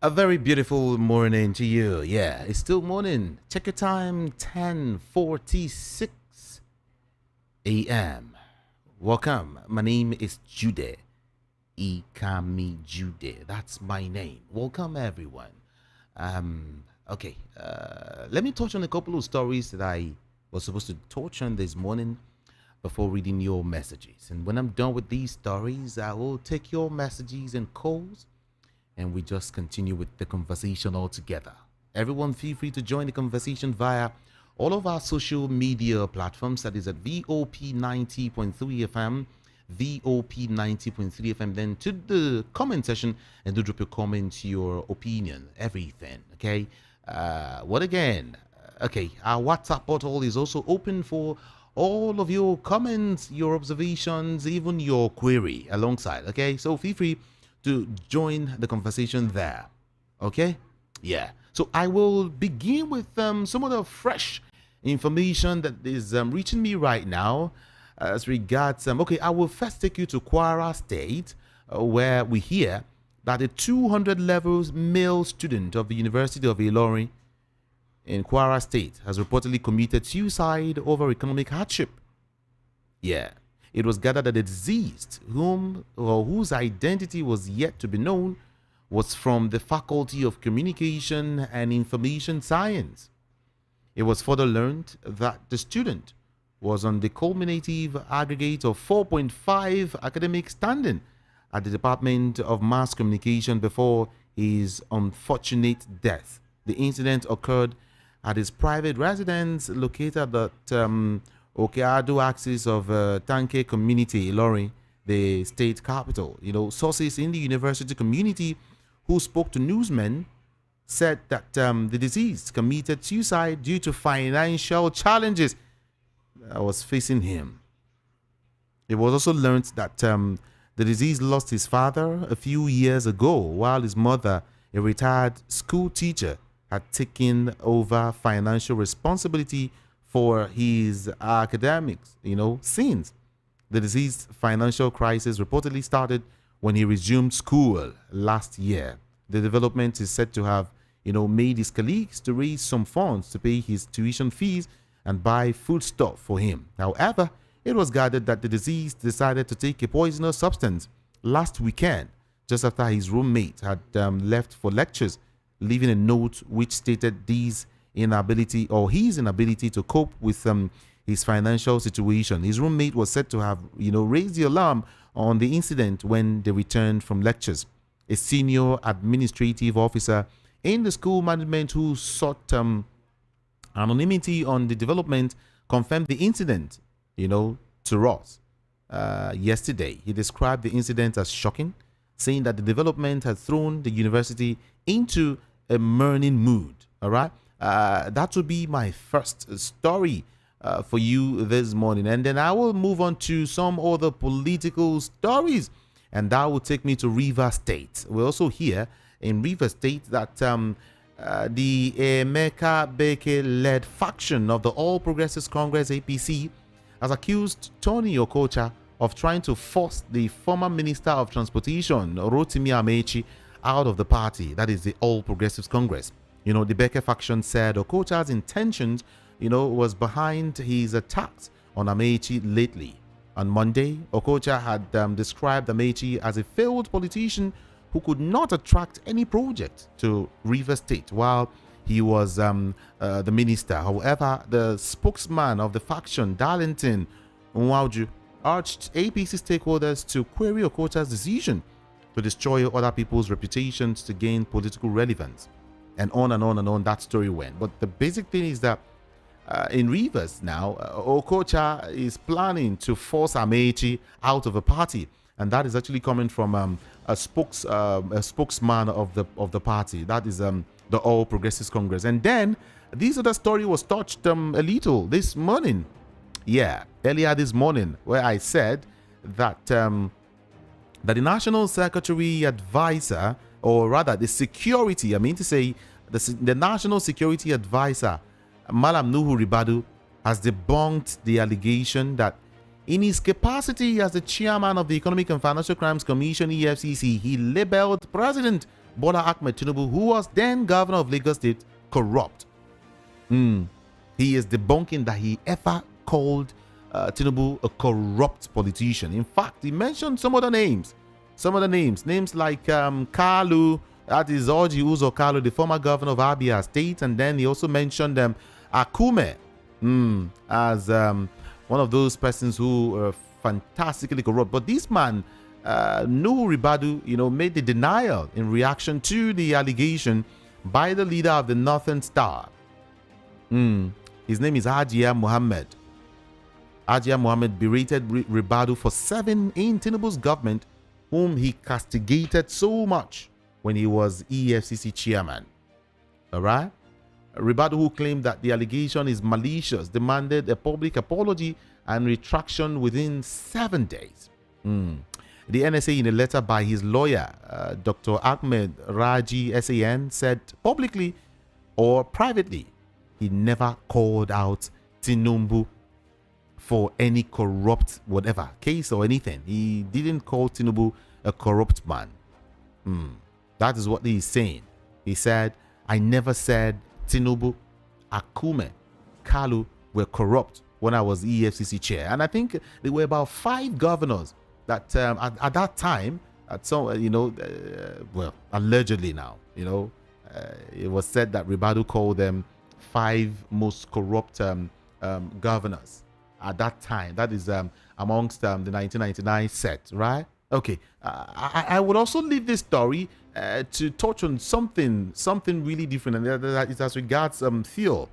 A very beautiful morning to you. Yeah, it's still morning. Check your time, 10:46 a.m. Welcome. My name is Jude. Ikami Jude. That's my name. Welcome, everyone. Okay. Let me touch on a couple of stories that I was supposed to touch on this morning before reading your messages. And when I'm done with these stories, I will take your messages and calls, and we just continue with the conversation all together. Everyone, feel free to join the conversation via all of our social media platforms. That is at VOP 90.3 FM, VOP 90.3 FM. Then to the comment section and do drop your comments, your opinion, everything. Okay. What again? Okay. Our WhatsApp portal is also open for all of your comments, your observations, even your query alongside. Okay. So feel free to join the conversation there. Okay. Yeah. So I will begin with some of the fresh information that is reaching me right now as regards okay, I will first take you to Kwara State, where we hear that a 200 levels male student of the University of Ilorin in Kwara State has reportedly committed suicide over economic hardship. Yeah. It was gathered that the deceased, whose identity was yet to be known, was from the Faculty of Communication and Information Science. It was further learned that the student was on the culminative aggregate of 4.5 academic standing at the Department of Mass Communication before his unfortunate death. The incident occurred at his private residence located at Okeado axis of Tanke community, Ilorin, the state capital. Sources in the university community who spoke to newsmen said that the deceased committed suicide due to financial challenges that was facing him. It was also learned that the deceased lost his father a few years ago, while his mother, a retired school teacher, had taken over financial responsibility for his academics, since the deceased's financial crisis reportedly started when he resumed school last year. The development is said to have, made his colleagues to raise some funds to pay his tuition fees and buy foodstuff for him. However, it was gathered that the deceased decided to take a poisonous substance last weekend, just after his roommate had left for lectures, leaving a note which stated his inability to cope with his financial situation. His roommate was said to have, raised the alarm on the incident when they returned from lectures. A senior administrative officer in the school management who sought anonymity on the development confirmed the incident, to us yesterday. He described the incident as shocking, saying that the development had thrown the university into a mourning mood. All right. That would be my first story for you this morning. And then I will move on to some other political stories. And that will take me to Rivers State. We also hear in Rivers State that the Emeka Beke-led faction of the All Progressives Congress, APC, has accused Tony Okocha of trying to force the former Minister of Transportation, Rotimi Amechi, out of the party. That is the All Progressives Congress. The Beke faction said Okocha's intentions, was behind his attacks on Amechi lately. On Monday, Okocha had described Amechi as a failed politician who could not attract any project to Rivers State while he was the minister. However, the spokesman of the faction, Darlington Nwauju, urged APC stakeholders to query Okocha's decision to destroy other people's reputations to gain political relevance. And on and on and on that story went. But the basic thing is that in Rivers now, Okocha is planning to force Amechi out of a party, and that is actually coming from a spokesman of the party. That is the All Progressives Congress. And then this other story was touched a little this morning. Yeah, earlier this morning, where I said that that the National Security Advisor, or rather the security, the National Security Advisor, Malam Nuhu Ribadu, has debunked the allegation that in his capacity as the chairman of the Economic and Financial Crimes Commission, EFCC, he labeled President Bola Ahmed Tinubu, who was then governor of Lagos State, corrupt. He is debunking that he ever called Tinubu a corrupt politician. In fact, he mentioned some other names. Names like Kalu, that is Orji Uzo Kalu, the former governor of Abia State, and then he also mentioned Akume as one of those persons who were fantastically corrupt. But this man, Nuhu Ribadu, made the denial in reaction to the allegation by the leader of the Northern Star. His name is Hajia Mohammed. Hajia Mohammed berated Ribadu for serving in Tinubu's government, whom he castigated so much when he was EFCC chairman. All right? Ribadu, who claimed that the allegation is malicious, demanded a public apology and retraction within 7 days. The NSA, in a letter by his lawyer, Dr. Ahmed Raji SAN, said publicly or privately, he never called out Tinubu for any corrupt whatever case or anything. He didn't call Tinubu a corrupt man. That is what he's saying. He said, I never said Tinubu, Akume, Kalu were corrupt when I was EFCC chair. And I think there were about 5 governors that at that time, at some, well, allegedly now, it was said that Ribadu called them 5 most corrupt governors at that time. That is amongst the 1999 set, right? Okay, I would also leave this story to touch on something really different, and that is as regards fuel.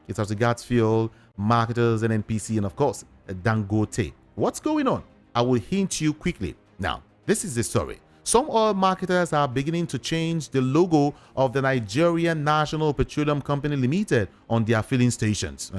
It's as regards fuel, marketers, and NPC, and of course, Dangote. What's going on? I will hint you quickly. Now, this is the story. Some oil marketers are beginning to change the logo of the Nigerian National Petroleum Company Limited on their filling stations.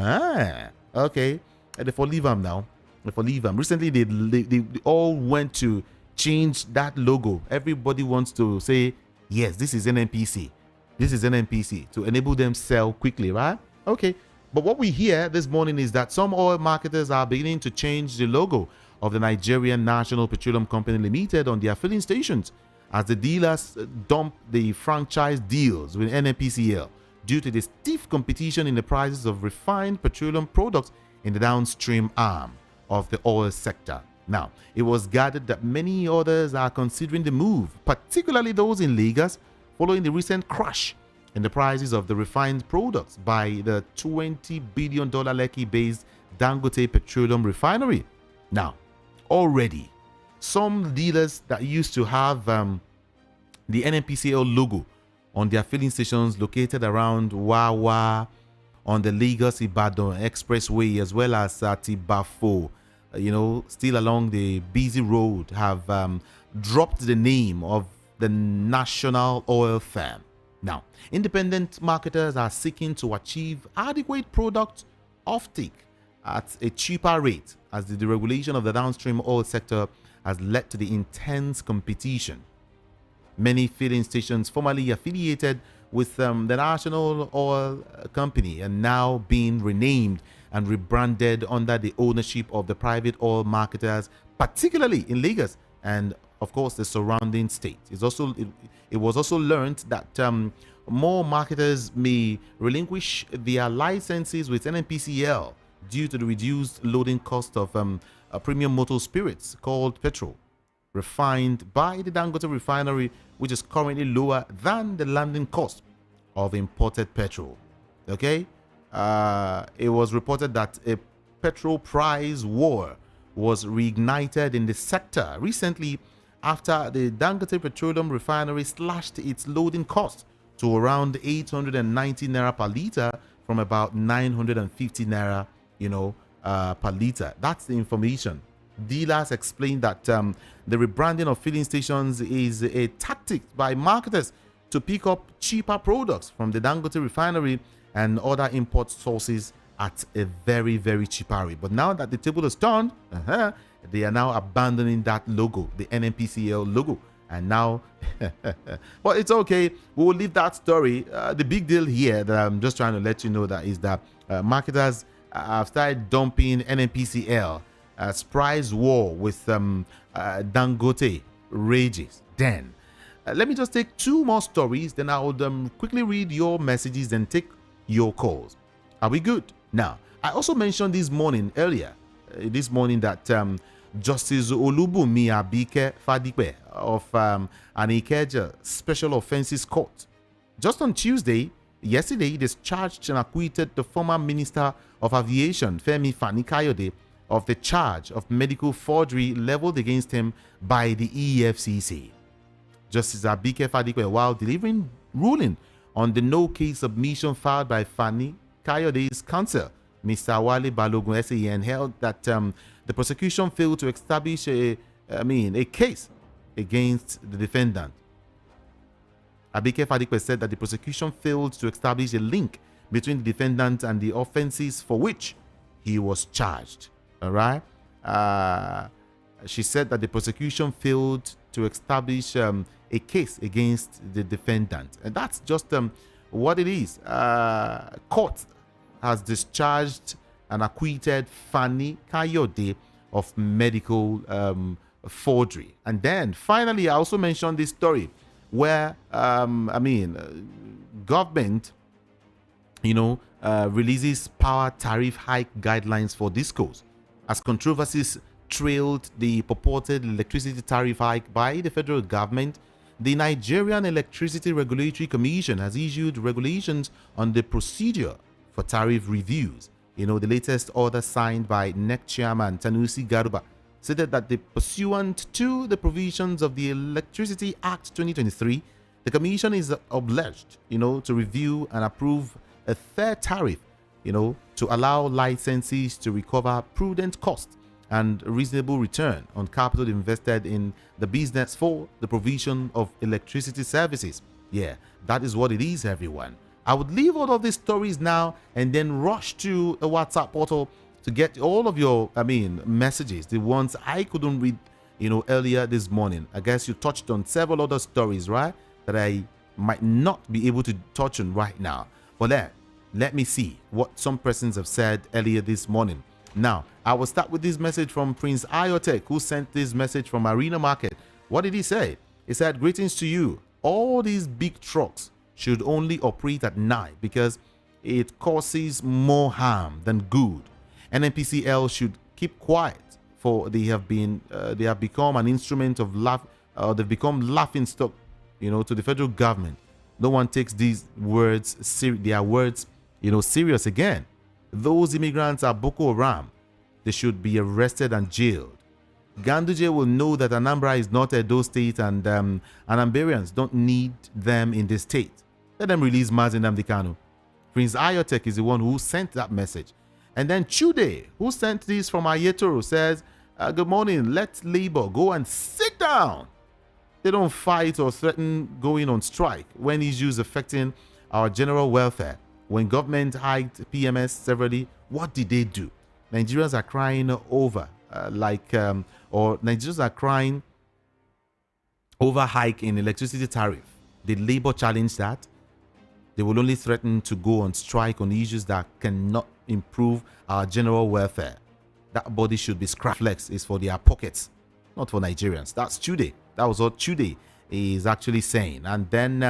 Okay. They for leave them now. They for leave them. Recently, they all went to change that logo. Everybody wants to say, yes, this is NNPC. This is NNPC to enable them sell quickly, right? Okay. But what we hear this morning is that some oil marketers are beginning to change the logo of the Nigerian National Petroleum Company Limited on their filling stations as the dealers dump the franchise deals with NNPCL due to the stiff competition in the prices of refined petroleum products in the downstream arm of the oil sector. Now, it was gathered that many others are considering the move, particularly those in Lagos, following the recent crash in the prices of the refined products by the $20 billion Lekki-based Dangote Petroleum Refinery. Now, already, some dealers that used to have the NNPCL logo on their filling stations located around Wawa, on the Lagos-Ibadan Expressway, as well as at Ibafo, still along the busy road, have dropped the name of the national oil firm. Now, independent marketers are seeking to achieve adequate product offtake at a cheaper rate, as the deregulation of the downstream oil sector has led to the intense competition. Many filling stations formerly affiliated with the National Oil Company are now being renamed and rebranded under the ownership of the private oil marketers, particularly in Lagos and, of course, the surrounding states. It was also learned that more marketers may relinquish their licenses with NNPCL due to the reduced loading cost of a premium motor spirits called petrol, refined by the Dangote refinery, which is currently lower than the landing cost of imported petrol. Okay, it was reported that a petrol price war was reignited in the sector recently after the Dangote Petroleum Refinery slashed its loading cost to around 890 naira per liter from about 950 naira, per liter. That's the information. Dealers explain that the rebranding of filling stations is a tactic by marketers to pick up cheaper products from the Dangote refinery and other import sources at a very, very cheaper rate. But now that the table is turned, they are now abandoning that logo, the NNPCL logo. And now, but it's okay. We will leave that story. The big deal here that I'm just trying to let you know that is that marketers have started dumping NNPCL as price war with Dangote rages. Then Let me just take 2 more stories, then I'll quickly read your messages and take your calls. Are we good? Now, I also mentioned this morning that Justice Olubunmi Abike Fadipe of Ikeja Special Offences Court just on yesterday, discharged and acquitted the former Minister of Aviation, Femi Fani-Kayode, of the charge of medical forgery leveled against him by the EFCC. Justice Abike Fadipe, while delivering ruling on the no-case submission filed by Fani-Kayode's counsel, Mr. Wale Balogun SAN, held that the prosecution failed to establish a case against the defendant. Abike Fadipe said that the prosecution failed to establish a link between the defendant and the offenses for which he was charged. All right. She said that the prosecution failed to establish a case against the defendant, and that's just what it is. Court has discharged and acquitted Fani Kayode of medical forgery. And then finally, I also mentioned this story where government releases power tariff hike guidelines for discourse as controversies trailed the purported electricity tariff hike by the federal government. The Nigerian Electricity Regulatory Commission has issued regulations on the procedure for tariff reviews. The latest order signed by NEC chairman Tanusi Garuba stated that pursuant to the provisions of the Electricity Act 2023, the Commission is obliged, to review and approve a fair tariff, to allow licensees to recover prudent costs and reasonable return on capital invested in the business for the provision of electricity services. Yeah, that is what it is, everyone. I would leave all of these stories now and then rush to a WhatsApp portal to get all of your, messages, the ones I couldn't read, earlier this morning. I guess you touched on several other stories, right, that I might not be able to touch on right now. But let me see what some persons have said earlier this morning. Now, I will start with this message from Prince Ayotek, who sent this message from Arena Market. What did he say? He said, "Greetings to you. All these big trucks should only operate at night because it causes more harm than good. NNPCL should keep quiet, for they have become an instrument of they've become laughing stock, to the federal government. No one takes these words, their words, serious again. Those immigrants are Boko Haram. They should be arrested and jailed. Ganduje will know that Anambra is not Edo State, and Anambarians don't need them in the state. Let them release Mazi Nnamdi Kanu." Prince Ayotek is the one who sent that message. And then Chude, who sent this from Ayetoro, says, "Good morning. Let Labour go and sit down. They don't fight or threaten going on strike when issues affecting our general welfare. When government hiked PMS severally, what did they do? Nigerians are crying over Nigerians are crying over hike in electricity tariff. Did Labour challenge that? They will only threaten to go on strike on issues that cannot improve our general welfare. That body should be scrapped. Flex is for their pockets, not for Nigerians." That's Chude. That was what Chude is actually saying. And then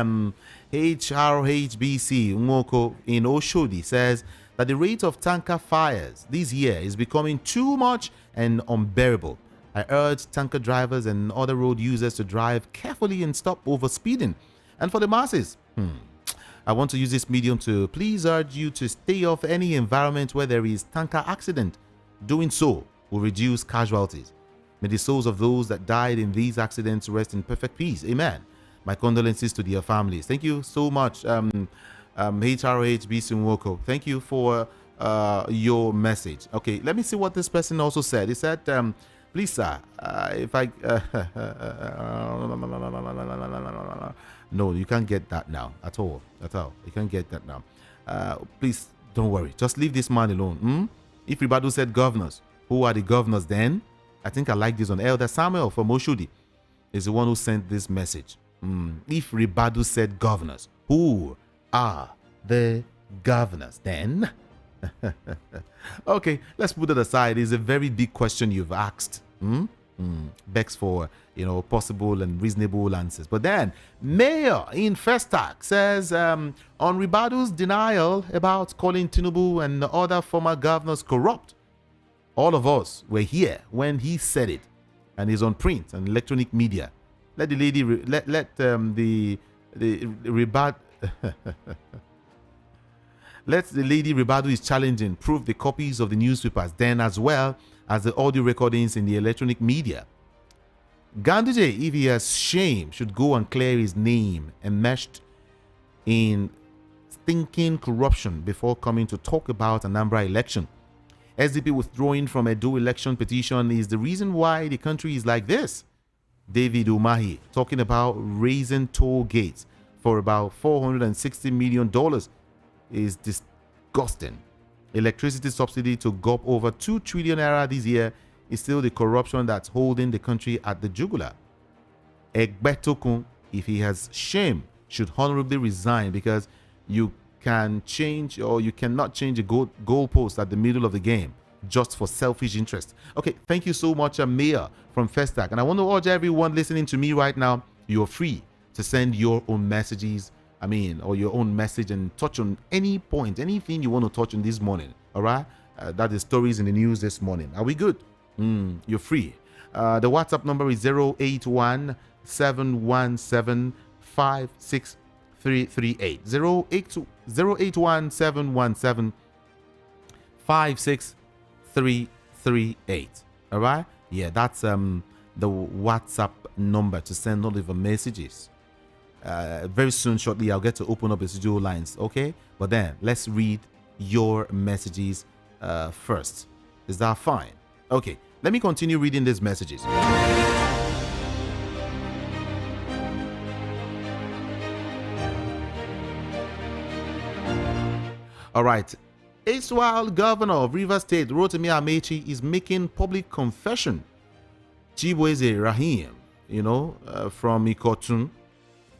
HRHBC Nwoko in Oshodi says that the rate of tanker fires this year is becoming too much and unbearable. I urge tanker drivers and other road users to drive carefully and stop overspeeding. And for the masses, I want to use this medium to please urge you to stay off any environment where there is tanker accident. Doing so will reduce casualties. May the souls of those that died in these accidents rest in perfect peace. Amen. My condolences to their families. Thank you so much, HRHB Sunwoko. Thank you for your message. Okay, let me see what this person also said. He said, "Please, sir, if I..." No, you can't get that now at all. You can't get that now. Please don't worry. Just leave this man alone. If Ribadu said governors, who are the governors then? I think I like this one. Elder Samuel from Oshodi is the one who sent this message. If Ribadu said governors, who are the governors then? Okay, let's put it aside. It's a very big question you've asked. Begs for, possible and reasonable answers. But then, Mayor in Festac says on Ribadu's denial about calling Tinubu and the other former governors corrupt, all of us were here when he said it, and is on print and electronic media. Let the lady, let the lady Ribadu is challenging prove the copies of the newspapers, then as well as the audio recordings in the electronic media. Ganduje, if he has shame, should go and clear his name enmeshed in stinking corruption before coming to talk about Anambra election. SDP withdrawing from Edo election petition is the reason why the country is like this. David Umahi talking about raising toll gates for about $460 million is disgusting. Electricity subsidy to go up over 2 trillion naira this year is still the corruption that's holding the country at the jugular. Egbetokun, if he has shame, should honorably resign, because you can change, or you cannot change a goalpost at the middle of the game just for selfish interest. Okay, thank you so much, Mayor from Festac. And I want to urge everyone listening to me right now, you're free to send your own messages, or your own message, and touch on any point, anything you want to touch on this morning. All right? That is stories in the news this morning. Are we good? You're free. The WhatsApp number is 081 717 56338. 081 717 56338. All right? Yeah, that's the WhatsApp number to send all of your messages. Very soon, shortly, I'll get to open up the studio lines, okay? But then, let's read your messages first. Is that fine? Okay, let me continue reading these messages. All right. Israel governor of Rivers State, Rotimi Amechi, is making public confession. Chibueze Rahim, from Ikotun.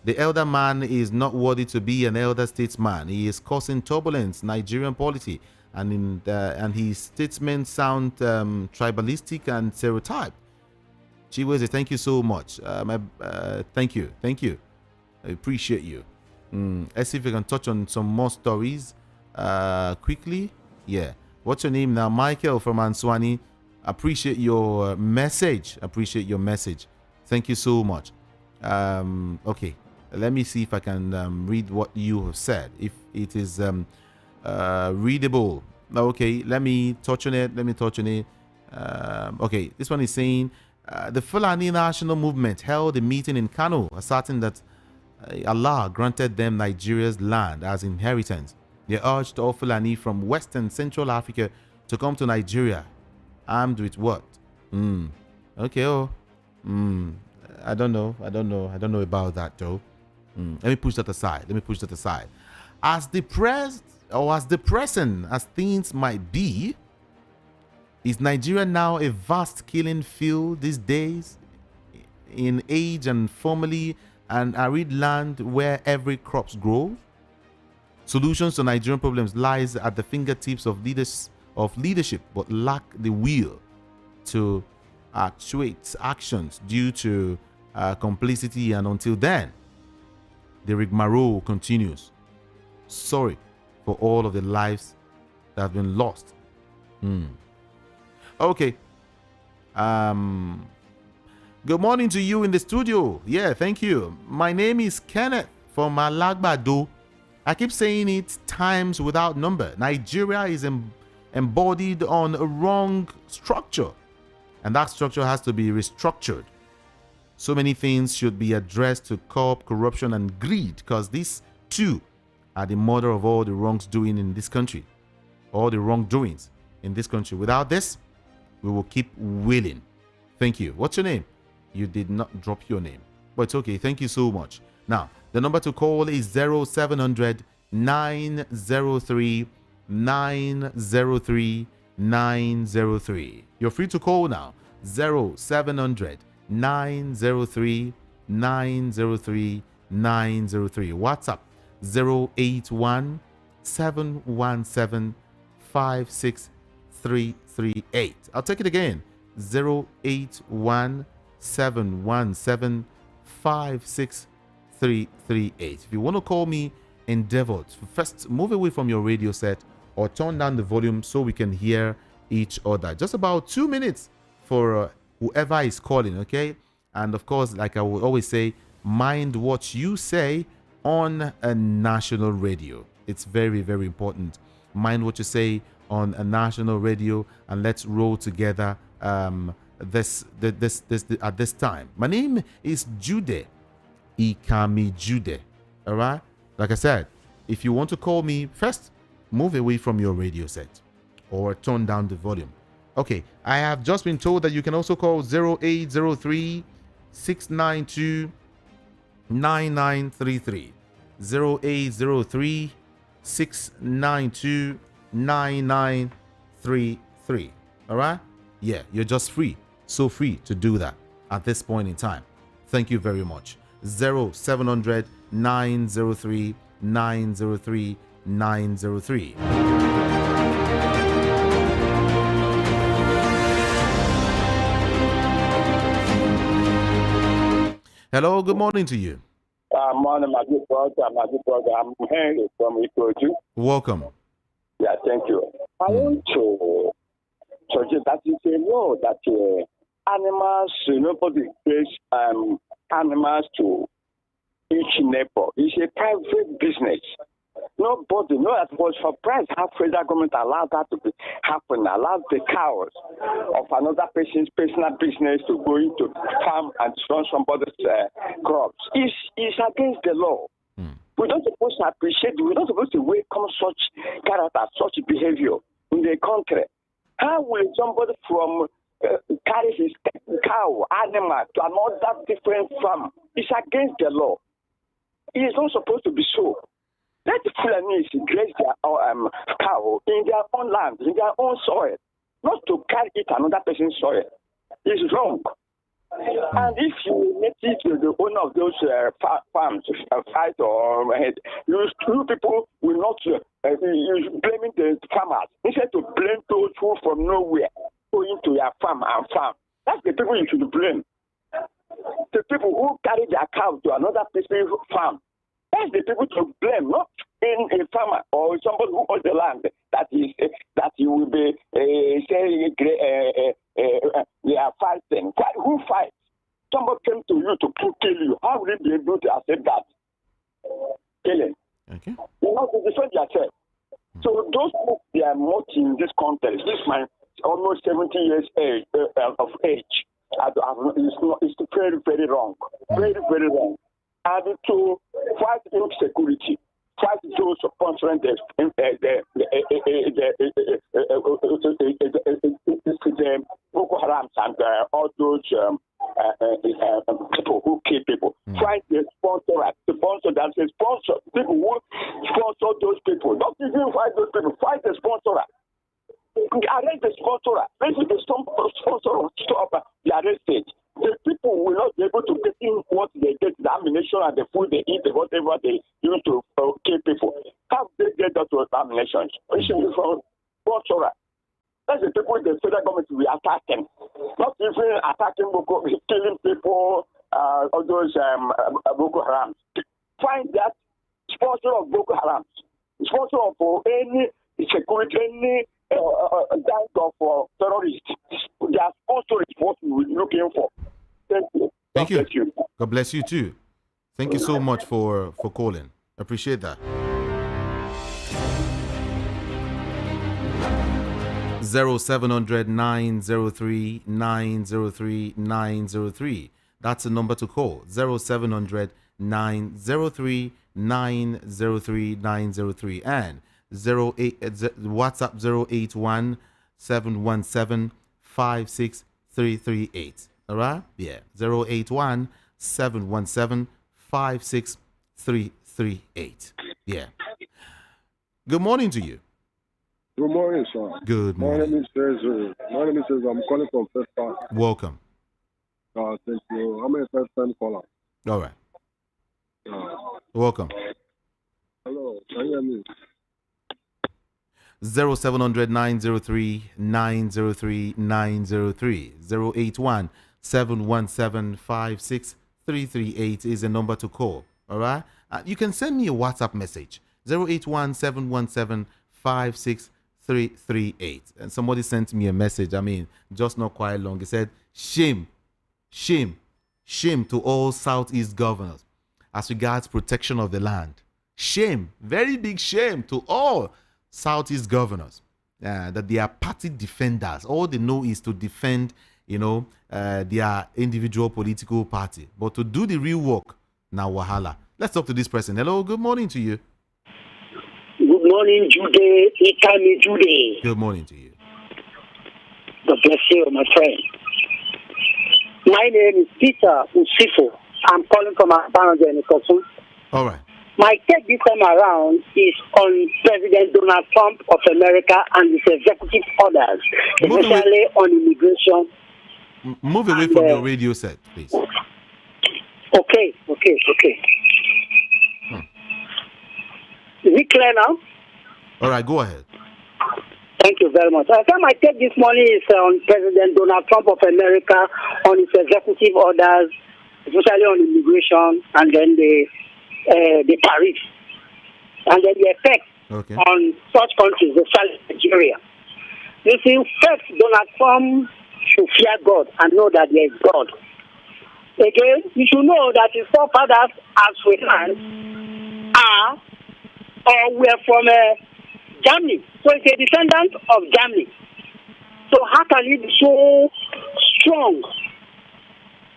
The elder man is not worthy to be an elder statesman. He is causing turbulence, Nigerian polity, and his statements sound tribalistic and stereotyped. Chiweze, thank you so much. Thank you. I appreciate you. Let's see if we can touch on some more stories quickly. Yeah. What's your name now? Michael from Answani. Appreciate your message. Thank you so much. Okay. Let me see if I can read what you have said, if it is readable. Okay, let me touch on it. Okay, this one is saying the Fulani National Movement held a meeting in Kano, asserting that Allah granted them Nigeria's land as inheritance. They urged all Fulani from West and Central Africa to come to Nigeria, armed with what? Okay, I don't know about that though. Let me push that aside. As depressed or as depressing as things might be, is Nigeria now a vast killing field these days, in age and formerly an arid land where every crops grow? Solutions to Nigerian problems lies at the fingertips of leadership, but lack the will to actuate actions due to complicity, and until then, the rigmarole continues. Sorry for all of the lives that have been lost. Okay. Good morning to you in the studio. Yeah, thank you. My name is Kenneth from Alagbado. I keep saying it times without number. Nigeria is embodied on a wrong structure, and that structure has to be restructured. So many things should be addressed to curb corruption and greed, because these two are the mother of all the wrongdoings in this country. Without this, we will keep wailing. Thank you. What's your name? You did not drop your name, but it's okay. Thank you so much. Now, the number to call is 0700 903 903 903. You're free to call now. 0700 903 903 903. WhatsApp 081 717 56338. I'll take it again. 081-717-56338. If you want to call me, endeavor to first move away from your radio set or turn down the volume so we can hear each other. Just about 2 minutes for whoever is calling, okay? And of course, like I would always say, mind what you say on a national radio. It's very, very important. Mind what you say on a national radio, and let's roll together at this time. My name is Jude Ikami Jude. All right. Like I said, if you want to call me, first move away from your radio set or turn down the volume. Okay, I have just been told that you can also call 0803 692 9933. 0803 692 9933. All right? Yeah, you're just free. So free to do that at this point in time. Thank you very much. 0700 903 903 903. Hello, good morning to you. Morning, my good brother. I'm Henry from Ebonyi. Welcome. Yeah, thank you. I want to suggest that it's a law that animals, nobody pays animals to each neighbor. It's a private business. Nobody, no, that was surprised how federal government allowed that to happen, allowed the cows of another person's personal business to go into farm and run somebody's crops. It's against the law. We're not supposed to appreciate, we're not supposed to welcome such character, such behavior in the country. How will somebody from carry his cow, animal to another different farm? It's against the law. It is not supposed to be so. Let the Fulanis graze their cow in their own land, in their own soil, not to carry it another person's soil. It's wrong. And if you make it to the owner of those farms, fight or you people will not blaming the farmers. Instead to blame those who from nowhere go into your farm and farm. That's the people you should blame. The people who carry their cow to another person's farm. That's the people to blame, not in a farmer or somebody who owns the land that you will be saying they are fighting. Who fights? Somebody came to you to kill you. How will you be able to accept that? Killing. Okay. You know, to defend yourself. So those who they are not in this context, this man almost 70 years of age. It's very, very wrong. Very, very wrong. And to fight insecurity, fight those sponsoring the Boko Haram and all those people who kill people. Fight the sponsor that the sponsor people who sponsor those people. Don't even fight those people. Fight the sponsor. Arrest the sponsor. Let the sponsor stop the arrested. The people will not be able to get in what they get, the ammunition and the food they eat, whatever they use to kill people. How they get that to ammunition? It should be from sponsor. That's the people the federal government will be attacking. Not even attacking killing people, all those Boko Haram. Find that sponsor of Boko Haram, sponsor of any security, any type of terrorists. Their sponsor is what we're looking for. Thank you. Thank you. God bless you too. Thank you so much for calling. Appreciate that. 0700 903 903 903. That's the number to call. 0700 903 903 903 and 08 WhatsApp 081 717 56338. All right? Yeah. 081 717 56338. Yeah. Good morning to you. Good morning, sir. Good morning. My name is I'm calling from First Park. Welcome. Thank you. I'm a first-time caller. All right. Welcome. Hello. Can you hear me? 0700 903 903 903 081 717 56338 is the number to call. All right. You can send me a WhatsApp message 081 717 56338. And somebody sent me a message. I mean, just not quite long. He said, shame, shame, shame to all Southeast governors as regards protection of the land. Shame, very big shame to all Southeast governors that they are party defenders. All they know is to defend, their individual political party. But to do the real work, now wahala. Let's talk to this person. Hello, good morning to you. Good morning, Jude. Ikami Jude. Good morning to you. God bless you, my friend. My name is Peter Nwifuru. I'm calling from Alleges in Kosu. All right. My take this time around is on President Donald Trump of America and his executive orders, especially on immigration. Move away from your radio set, please. Okay. Is it clear now? All right, go ahead. Thank you very much. I think my take this morning is on President Donald Trump of America on his executive orders, especially on immigration and then the tariffs, and then the effect on such countries, especially Nigeria. You see, first, Donald Trump should fear God and know that there is God. Again, you should know that his forefathers, as we learn, were from Germany. So he's a descendant of Germany. So how can he be so strong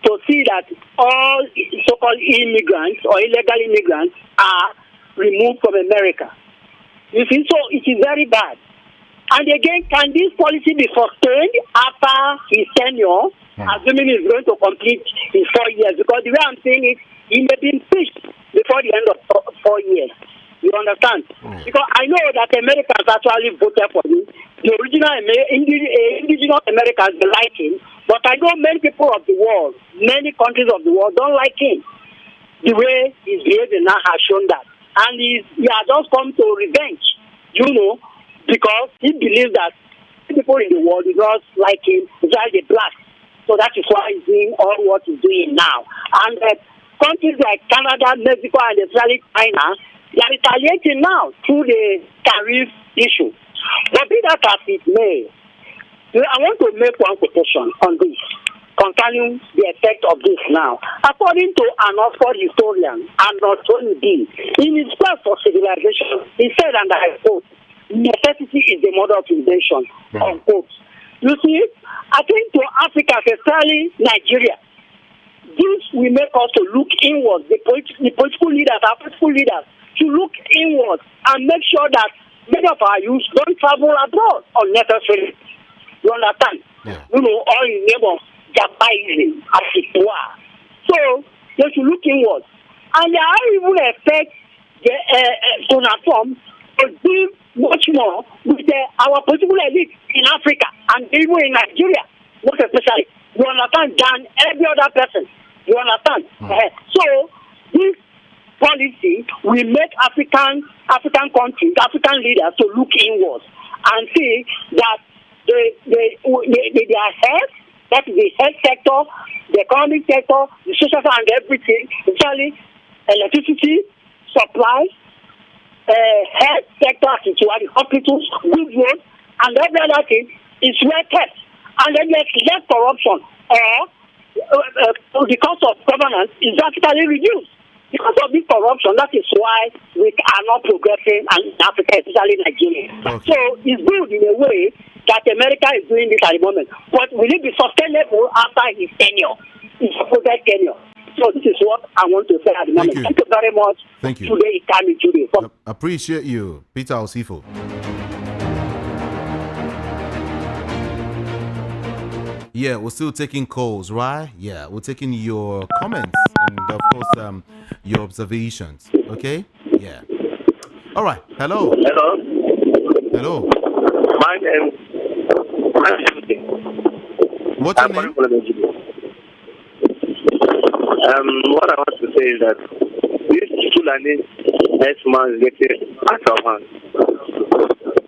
to see that all so-called immigrants or illegal immigrants are removed from America? You see, so it is very bad. And again, can this policy be sustained after his tenure, assuming he's going to complete his 4 years? Because the way I'm saying it, he may be impeached before the end of 4 years. You understand? Because I know that Americans actually voted for him. The original indigenous Americans like him, but I know many people of the world, many countries of the world don't like him. The way his behavior now has shown that. And he has just come to revenge, because he believes that people in the world do not like him, especially the black. So that is why he's doing all what he's doing now. And countries like Canada, Mexico, and especially China, they are retaliating now through the tariff issue. But be that as it may, I want to make one quotation on this concerning the effect of this now. According to an Oxford historian, Anthony B., in his quest for civilization, he said, and I quote, necessity is the mother of invention, unquote. You see, I think to Africa, especially Nigeria, this will make us to look inwards. The political leaders, our political leaders, to look inwards and make sure that many of our youth don't travel abroad unnecessarily. You understand? Yeah. All in the name of Japanism, as it were. So they should look inwards. And they are even expect Donald Trump to do much more with our political elite in Africa and even in Nigeria, most especially. You understand? Than every other person. You understand? So this policy will make African countries, African leaders to look inwards and see that their health, that is the health sector, the economic sector, the social sector, and everything, especially electricity, supply, health sector, the hospitals, good roads, and every other thing is well kept. And then there's less corruption, or the cost of governance is drastically reduced. Because of this corruption, that is why we are not progressing in Africa, especially Nigeria. Okay. So it's good in a way that America is doing this at the moment. But will it be sustainable after his tenure? His supposed tenure. So this is what I want to say at the moment. Thank you very much. Thank you. Today is coming today. Appreciate you, Peter Nwifuru. Yeah, we're still taking calls, right? Yeah, we're taking your comments and, of course, your observations. Okay? Yeah. All right. Hello. Hello. Hello. My name is What's your name? What I want to say is that this Fulani Herdsmen is getting out of hand.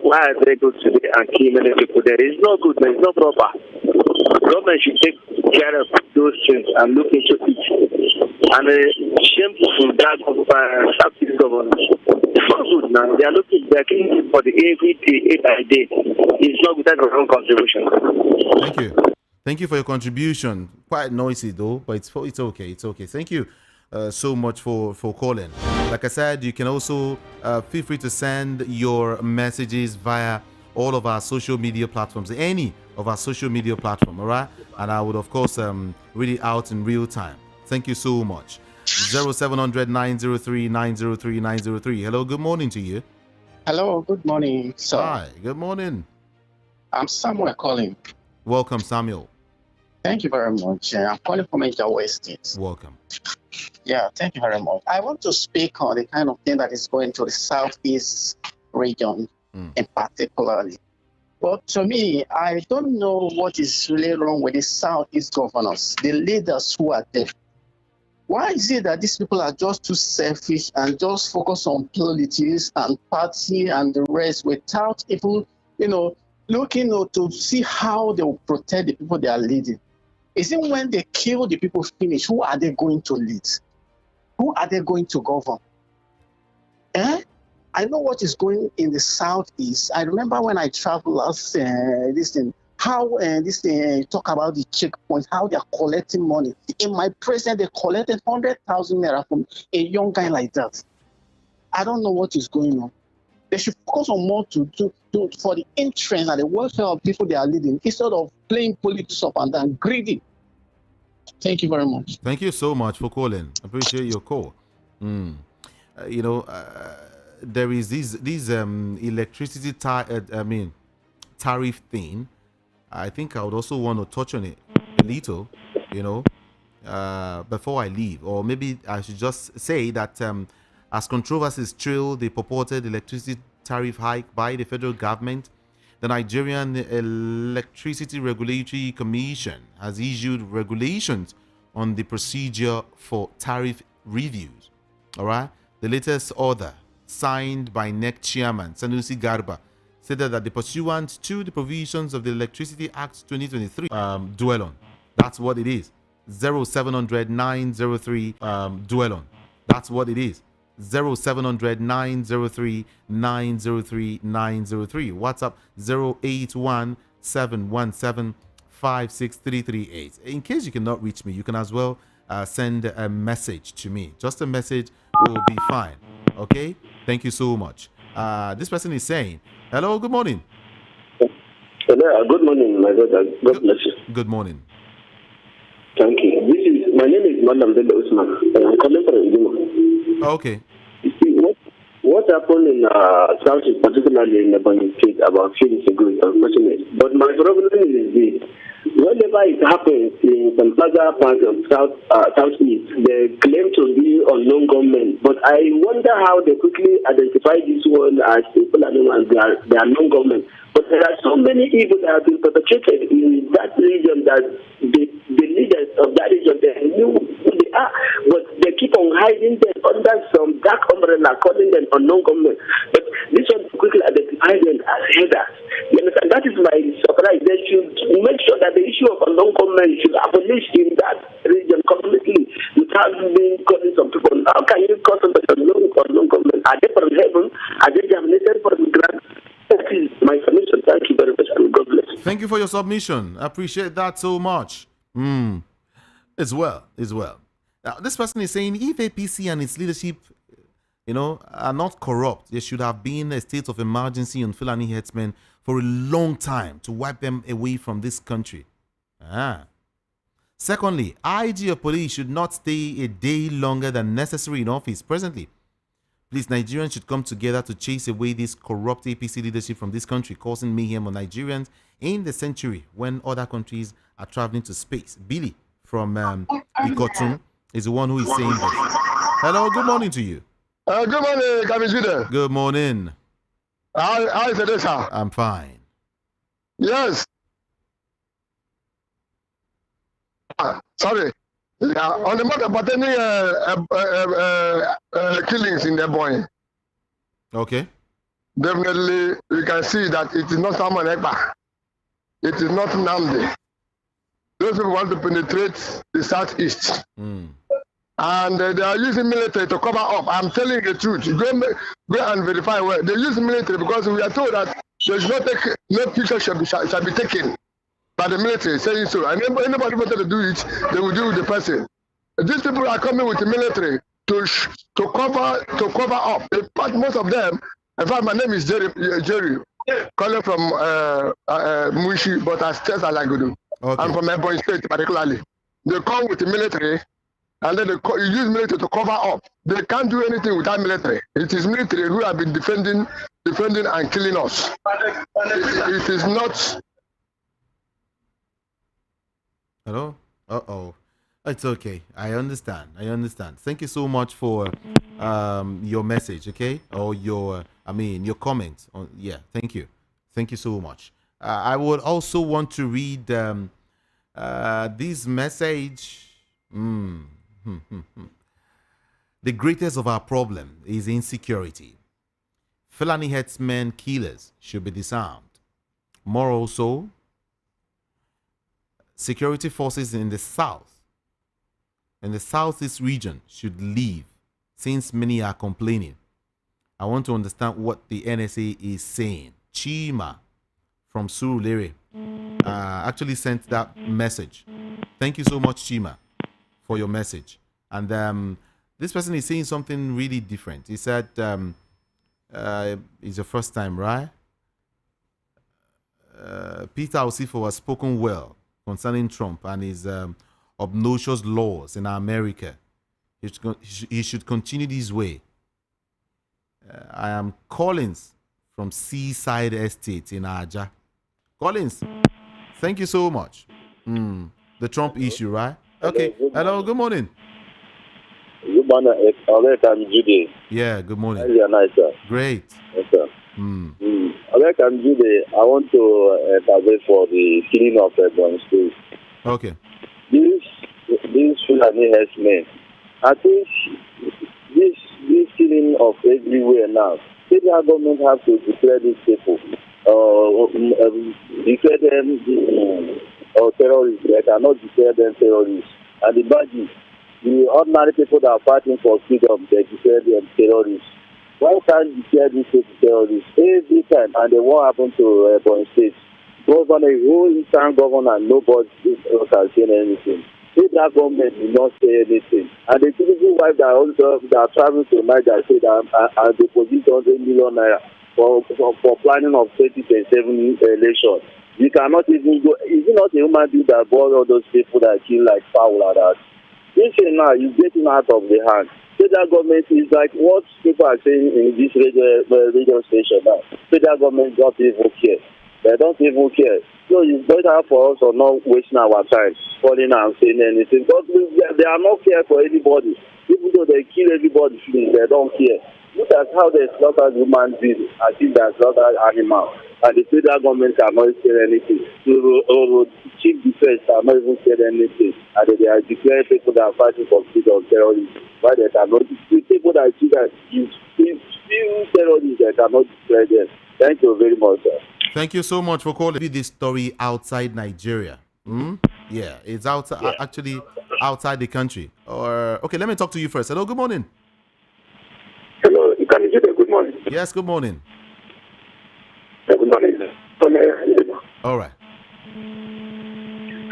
why are they go today and kill many people there? It's not good, man. It's not proper. Government should take care of those things and look into it. And shameful that of Southeast government. It's not good now. They're killing for the every day, 8 by day. It's not without their own contribution. Thank you. Thank you for your contribution. Quite noisy though, but it's okay. It's okay. Thank you so much for calling. Like I said, you can also feel free to send your messages via all of our social media platforms, any of our social media platform, all right? And I would, of course, read it out in real time. Thank you so much. 0700 903 903 903. Hello, good morning to you. Hello, good morning, sir. Hi, good morning. I'm Samuel calling. Welcome, Samuel. Thank you very much. I'm calling from Niger State. Welcome. Yeah, thank you very much. I want to speak on the kind of thing that is going to the Southeast region in particularly. But to me, I don't know what is really wrong with the Southeast governors, the leaders who are there. Why is it that these people are just too selfish and just focus on politics and party and the rest without even, looking to see how they will protect the people they are leading? Is it when they kill the people finish, who are they going to lead? Who are they going to govern? I know what is going in the Southeast. I remember when I traveled last, talk about the checkpoints, how they are collecting money. In my presence, they collected 100,000 naira from a young guy like that. I don't know what is going on. They should focus on more to for the interest and the welfare of people they are leading instead of playing politics up and down, greedy. Thank you very much. Thank you so much for calling. Appreciate your call. There is these electricity tariff thing. I think I would also want to touch on it a little, before I leave. Or maybe I should just say that as controversies trail the purported electricity tariff hike by the federal government, the Nigerian Electricity Regulatory Commission has issued regulations on the procedure for tariff reviews. All right. The latest order, signed by NEC Chairman Sanusi Garba, stated that the pursuant to the provisions of the Electricity Act 2023 dwell on. That's what it is. 0700 903 dwell on. That's what it is. 0700 903 903 903. WhatsApp 081 717 56338. In case you cannot reach me, you can as well send a message to me. Just a message will be fine. Okay? Thank you so much. This person is saying, hello, good morning. Hello, good morning, my brother. God bless you. Good morning. Thank you. My name is Madam Bello Usman, and I'm calling from Ebonyi. Okay. You see, what happened in South, particularly in Ebonyi State, about 2 years ago is unfortunate. But my problem is this. Whenever it happens in some other parts of Southeast, they claim to be unknown government. But I wonder how they quickly identify this one as people and they are non-government. But there are so many evils that have been perpetrated in that region that the leaders of that region, they knew who they are, but they keep on hiding them under some dark umbrella, calling them unknown government. But this one quickly identify them as headers. You understand? That is my surprise. They should make sure that the issue of unknown government should abolish in that region completely without being calling some people. How can you call somebody unknown government? Are they from heaven? Are they germinated from the ground? That is my submission. Thank you very much, and God bless you. Thank you for your submission. I appreciate that so much. As well. Now, this person is saying if APC and its leadership, are not corrupt, there should have been a state of emergency on Fulani Herdsmen for a long time to wipe them away from this country. Secondly, IG of police should not stay a day longer than necessary in office presently. Please, Nigerians should come together to chase away this corrupt APC leadership from this country, causing mayhem on Nigerians in the century when other countries are traveling to space. Billy from Ikotun is the one who is saying this. Hello, good morning to you. Good morning, Kabizide. Good morning. How is it, sir? I'm fine. Yes. Sorry. Yeah, on the matter about any killings in Ebonyi. Okay. definitely you can see that it is not Samuel Ekpa. It is not Namdi. Those people want to penetrate the southeast. And they are using military to cover up. I'm telling you the truth. Go and verify where they use military, because we are told that no picture shall be taken by the military, saying so. And anybody wanted to do it, they will do with the person. These people are coming with the military to cover up. In fact, most of them. In fact, my name is Jerry, calling from Mushi, but I stay as Alagodo. Okay. I'm from Ebonyi State, particularly. They come with the military, and then they use military to cover up. They can't do anything without military. It is military who have been defending and killing us. It is not. Hello? Uh-oh. It's okay. I understand. Thank you so much for your message, okay? Or your comment. Yeah, thank you. Thank you so much. I would also want to read this message. The greatest of our problem is insecurity. Fulani herdsmen killers should be disarmed. More also, security forces in the southeast region should leave, since many are complaining. I want to understand what the NSA is saying. Chima from Surulere actually sent that message. Thank you so much, Chima, for your message. And this person is saying something really different. He said it's your first time, right? Peter Osifo has spoken well concerning Trump and his obnoxious laws in America. He should continue this way. I am Collins from Seaside Estate in Aja. Collins, thank you so much. The Trump issue, right? Okay. Hello, good morning. Good morning. I'm Judy. Yeah, good morning. You're nice, sir. Great. Yes, sir. I'm Judy. I want to intervene for the killing of Ebonyi State. Okay. These Fulani herdsmen, I think this killing of everywhere now, federal government have to declare these people, declare them terrorists. They cannot declare them terrorists. And imagine, the ordinary people that are fighting for freedom, they declare them terrorists. Why can't you declare these people terrorists every time? And then what happened to Ebonyi State? Governor, whole Eastern governor, nobody can say anything. Federal government will not say anything. And the citizen wife that are traveling to Niger said that they possess 100 million naira for planning of 2027 election. You cannot even go. Is it not a human being that brought all those people that kill like fowl like that? This thing now is getting out of the hand. Federal government is like what people are saying in this radio station now. Federal government don't even care. They don't even care. So it's better for us or not wasting our time calling and saying anything. Because they are not care for anybody. Even though they kill everybody, they don't care. Look at how they slaughter human beings. I think they slaughter animals. And the federal government cannot say anything. The chief defense cannot even say anything. And they are declaring people that are fighting for freedom terrorism. Why they cannot declare people that see that you still terrorists, they cannot declare them. Thank you very much, sir. Thank you so much for calling. This story outside Nigeria. Yeah, it's outside, actually outside the country. Okay, let me talk to you first. Hello, good morning. Hello, good morning. Yes, good morning. Good morning. All right.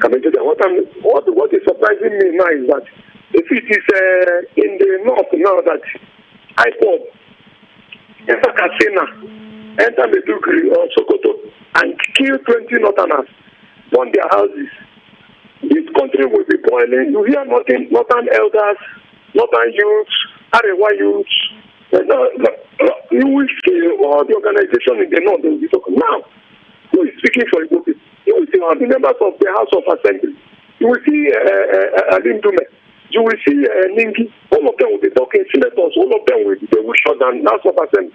What is surprising me now is that if it is in the north now that IPOB enter Katsina, enter Meduguri or Sokoto and kill 20 northerners, burn their houses, this country will be boiling. You hear nothing, northern elders, northern youths, Arewa youths. You will see all the organization in the north. They will be talking. Now, who is speaking for Igbo people? You will see all the members of the House of Assembly. You will see Alindume. You will see Ningi. All of them will be talking. Senators, all of them they will shut down the House of Assembly.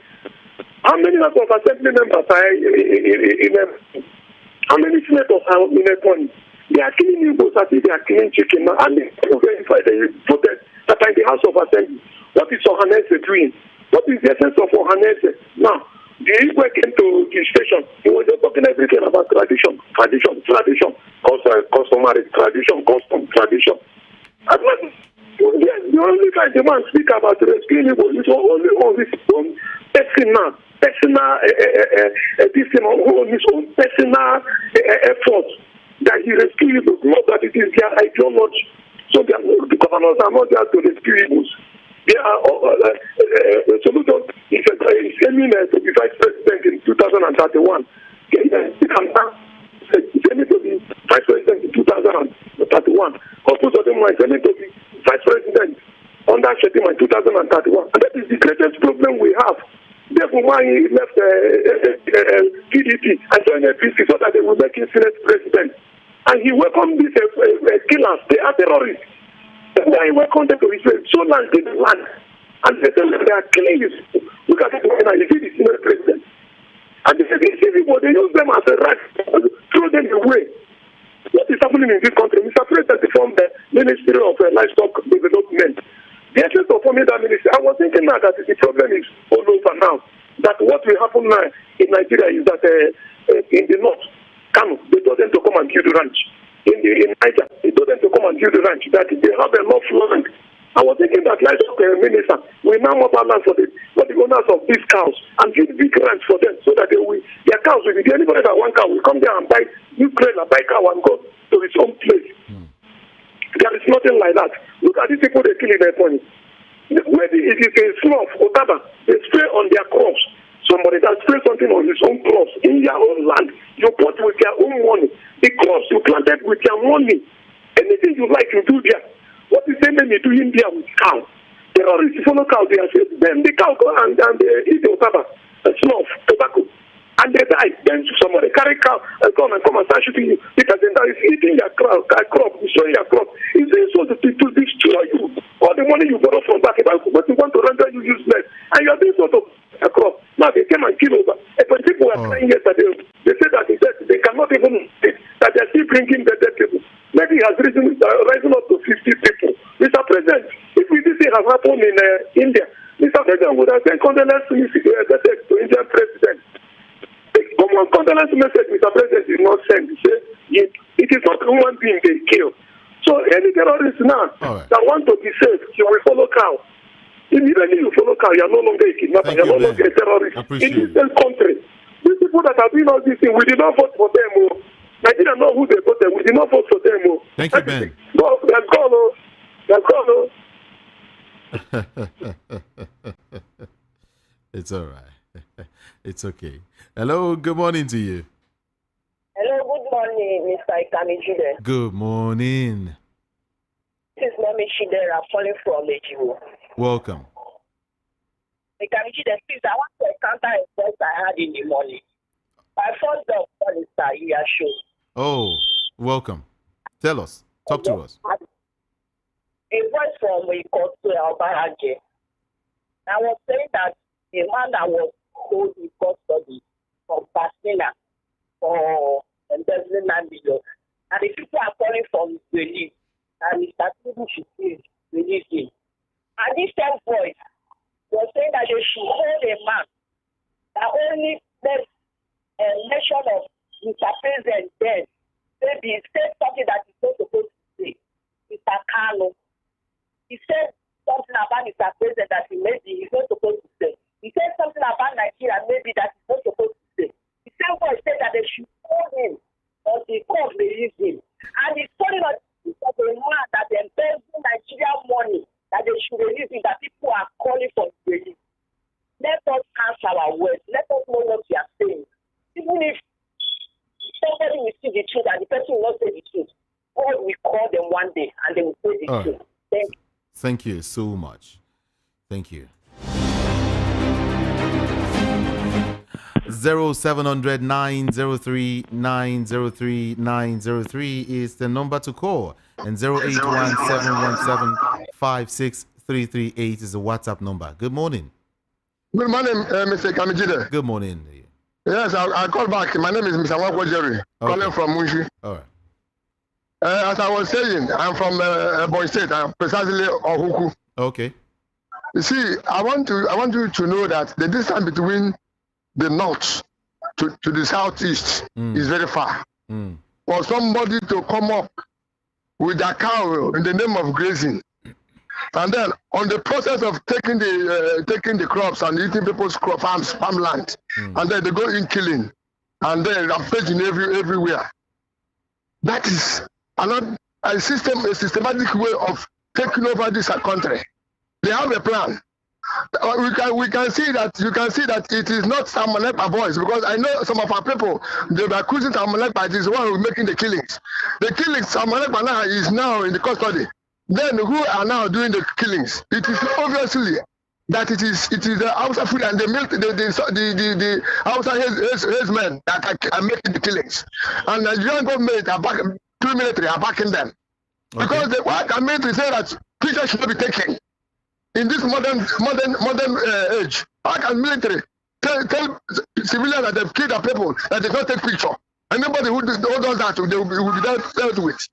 How many House of Assembly members are in how many senators are in Ebonyi? They are killing Igbos as if they are killing chicken now. And they verify the protest that are in the House of Assembly. What is Ohanaeze doing? What is the essence of Ohanaeze? Now, the Igwe came to the station, he was just talking everything about tradition, customary, tradition. And the only time the man speak about rescuing Igbo is only on his own personal effort that he rescue Igbo, not that it is their ideology. So the governors are not there to rescue Igbos. They are Soludo is aiming to be vice president in 2031. He can aiming to be vice president in 2031. Opposite is aiming to be vice president under Shetima in 2031. And that is the greatest problem we have. Therefore, why he left PDP and joined APC so that they will make him Senate president. And he welcomed these killers. They are terrorists. Why he welcomed them to his place? So land in the land. And they tell them they are killing you. Look at it right now. You see the Senate president. And they say these people, they use them as a rat. Throw them away. What is happening in this country? Mr. President formed the Ministry of Livestock Development. The essence of forming that ministry, I was thinking now that the problem is all over now. That what will happen now in Nigeria is that in the north, Kano, they told them to come and build the ranch. In Niger, they told them to come and build the ranch. That they have enough land. I was thinking that livestock minister will now move land for the owners of these cows and build big ranch for them so that their cows will be there. Anybody that one cow will come there and buy new trailer, buy cow and go to his own place. There is nothing like that. Look at these people they kill in Ebonyi. Maybe it is a snuff or taba, they spray on their crops. Somebody that spray something on his own crops in their own land. You bought with your own money. The crops you planted with your money. Anything you like, you do there. What is the name you do in there with cow? Terrorists follow cow there. Then the cow go and they eat the taba, snuff, tobacco. And they die. Then somebody carry cow and come and start shooting you because then that is eating your crop, destroying your crop. It's doing so to destroy you. All the money you borrow from back, but you want to render you useless. And you are doing so to a crop. Now they came and kill over. And when people were crying yesterday, they said that they cannot even say that they are still bringing the dead people. Maybe it has risen up to 50 people. Mr. President, if this thing has happened in India, Mr. President would have sent condolence to Indian President. Common condolence message, Mr. President, is not sent. It is not human being they kill. So any terrorist now that want to be safe, you will follow cow. Immediately you follow cow, you are no longer a kidnapper, you are no longer a terrorist. In this country, these people that are doing all these things, we did not vote for them. Nigeria know who they voted. We did not vote for them. Thank you, Ben. That's gone. It's all right. It's okay. Hello, good morning to you. Hello, good morning, Mr. Ikamijide. Good morning. This is Mommy Shidera calling from Ejiwo. Welcome. Ikamijide, please, I want to encounter a voice I had in the morning. My first dog is Iya Show. Oh, welcome. Tell us. Talk to us. A voice from Ikotu Albarage. I was saying that a man that was hold in custody from Pastina for embezzling 9 million. And the people are calling from release. And Mr. Tinubu should please release him. And this same voice was saying that they should hold a man that only makes a mention of Mr. President then. Maybe he said something that he's not supposed to say. Mr. Kano. He said something about Mr. President that he's not supposed to say. He said something about Nigeria maybe that he's not supposed to say. The same voice said that they should hold him or the court release him. And he's calling us of a man that embezzling Nigeria money that they should release him, that people are calling for release. Let us answer our words. Let us know what we are saying. Even if somebody will see the truth and the person will not say the truth, God will call them one day and they will say the truth. Thank you. Thank you so much. Thank you. 0700 903 903 903 is the number to call, and 081 717 56338 is the WhatsApp number. Good morning. Good morning, Mr. Kamijide. Good morning. Yes, I'll call back. My name is Mr. Wako Jerry, calling from Munshi. All right. As I was saying, I'm from Ebonyi State. I'm precisely Ohuku. Okay. You see, I want you to know that the distance between the north to the southeast is very far. For somebody to come up with a cow in the name of grazing, and then on the process of taking the crops and eating people's farmland, and then they go in killing, and then rampaging everywhere. That is a systematic way of taking over this country. They have a plan. We can see that it is not Samonekpa boys, because I know some of our people, they were accusing Samonekpa is the one who is making the killings. The killings, Samonekpa now is now in the custody. Then who are now doing the killings? It is obviously that it is the Hausa food and the Hausa Herdsmen that are making the killings, and the Nigerian government military are backing them. Okay. Because the white military say that pictures should not be taken in this modern age. How can military tell civilians that they've killed their people that they don't take picture? Anybody who does that will be dealt with.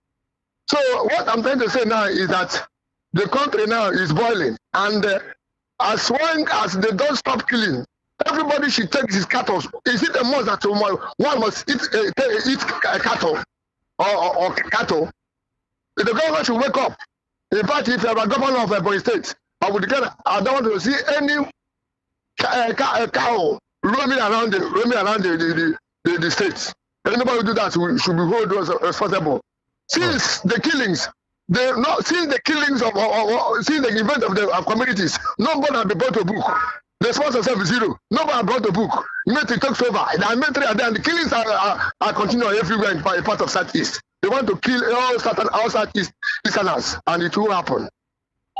So what I'm trying to say now is that the country now is boiling, and as long as they don't stop killing, everybody should take his cattle. Is it a must that one must eat cattle or cattle? The government should wake up. In fact, if you are a governor of Ebonyi State, I don't want to see any cow roaming around the states. Anybody who do that should be held responsible. Since the killings, since the event of communities, nobody has been brought to book. The response of is zero. Nobody has brought to book. Military takes over. The military are there, and the killings are continuing everywhere in part of Southeast. They want to kill all Southeast listeners, and it will happen.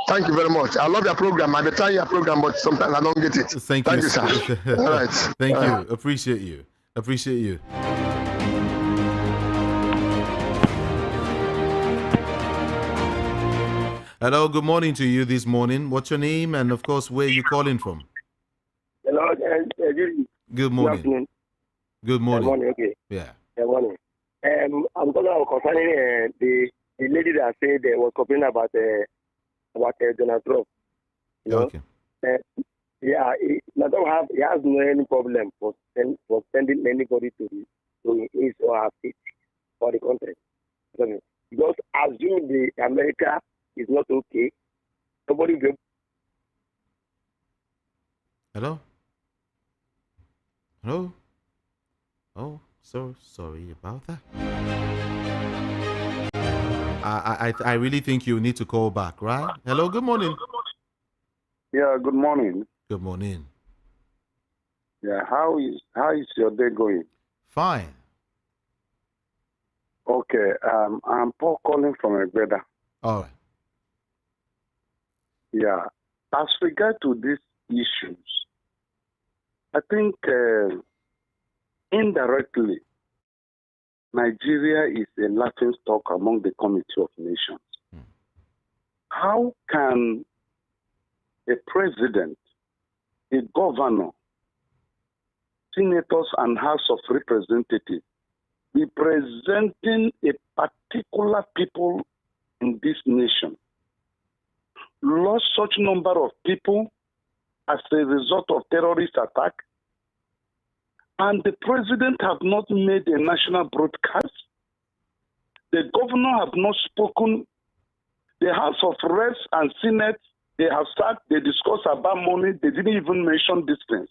Thank you very much. I love your program. I try your program, but sometimes I don't get it. Thank you, sir. All right. Thank you. Appreciate you. Hello, good morning to you this morning. What's your name, and of course, where are you calling from? Hello, good morning. Good morning. Good morning. Okay. Yeah. Good morning. I'm talking about concerning the lady that said they were complaining about Donald Trump. You know? Okay. He has no any problem for sending anybody to his or her state or the country. Because assume the America is not okay, nobody will. Hello? Oh, so sorry about that. I really think you need to call back, right? Hello, good morning. Yeah, good morning. Good morning. Yeah, how is your day going? Fine. Okay, I'm Paul calling from Egbeda. All right. Yeah, as regard to these issues, I think indirectly, Nigeria is a laughing stock among the Committee of Nations. How can a president, a governor, senators, and House of Representatives be presenting a particular people in this nation, lost such number of people as a result of terrorist attack, and the president have not made a national broadcast? The governor have not spoken. The House of Reps and Senate, they have sat, they discuss about money, they didn't even mention these things.